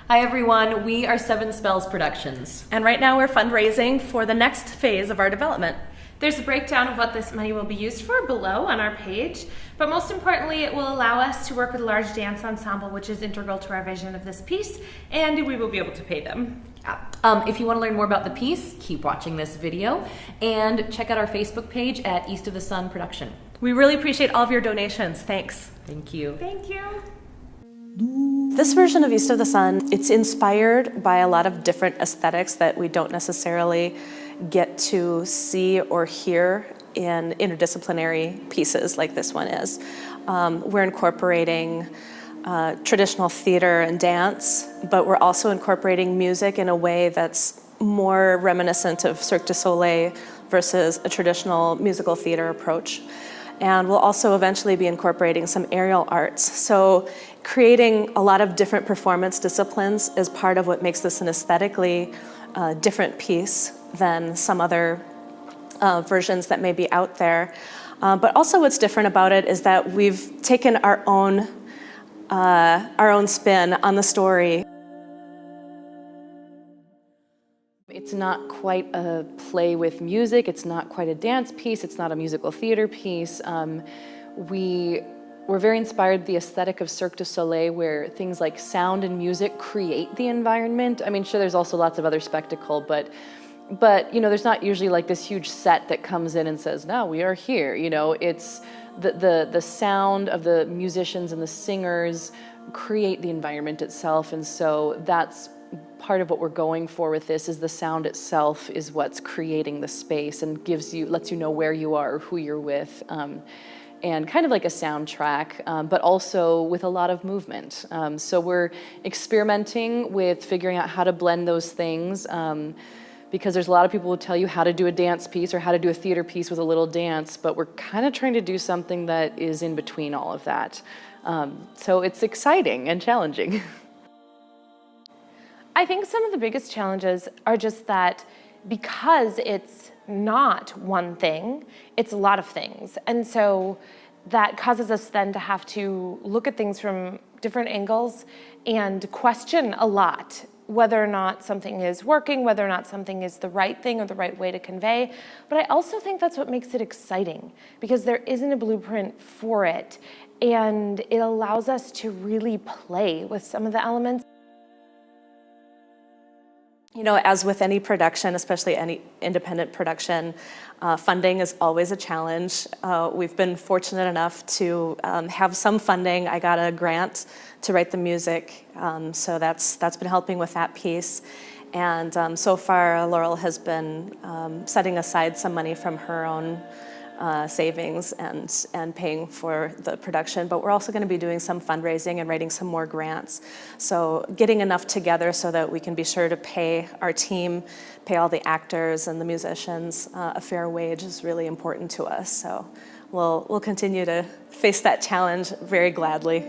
Hi everyone, we are Seven Spells Productions. And right now we're fundraising for the next phase of our development. There's a breakdown of what this money will be used for below on our page, but most importantly, it will allow us to work with a large dance ensemble, which is integral to our vision of this piece, and we will be able to pay them. If you want to learn more about the piece, keep watching this video, and check out our Facebook page at East of the Sun Production. We really appreciate all of your donations. Thanks. Thank you. Thank you. This version of East of the Sun, it's inspired by a lot of different aesthetics that we don't necessarily get to see or hear in interdisciplinary pieces like this one is. We're incorporating traditional theater and dance, but we're also incorporating music in a way that's more reminiscent of Cirque du Soleil versus a traditional musical theater approach. And we'll also eventually be incorporating some aerial arts. So creating a lot of different performance disciplines is part of what makes this an aesthetically different piece than some other versions that may be out there. But also what's different about it is that we've taken our own spin on the story. It's not quite a play with music, it's not quite a dance piece, it's not a musical theater piece. We're very inspired by the aesthetic of Cirque du Soleil, where things like sound and music create the environment. I mean, sure, there's also lots of other spectacle, but you know, there's not usually like this huge set that comes in and says, "Now we are here." You know, it's the sound of the musicians and the singers create the environment itself, and so that's part of what we're going for with this. Is the sound itself is what's creating the space and lets you know where you are or who you're with. And kind of like a soundtrack, but also with a lot of movement. So we're experimenting with figuring out how to blend those things, because there's a lot of people who tell you how to do a dance piece or how to do a theater piece with a little dance, but we're kind of trying to do something that is in between all of that. So it's exciting and challenging. I think some of the biggest challenges are just that because it's not one thing, it's a lot of things. And so that causes us then to have to look at things from different angles and question a lot whether or not something is working, whether or not something is the right thing or the right way to convey. But I also think that's what makes it exciting, because there isn't a blueprint for it, and it allows us to really play with some of the elements. You know, as with any production, especially any independent production, funding is always a challenge. We've been fortunate enough to have some funding. I got a grant to write the music, so that's been helping with that piece. And so far, Laurel has been setting aside some money from her own savings and paying for the production, but we're also going to be doing some fundraising and writing some more grants. So getting enough together so that we can be sure to pay our team, pay all the actors and the musicians a fair wage is really important to us. So we'll continue to face that challenge very gladly.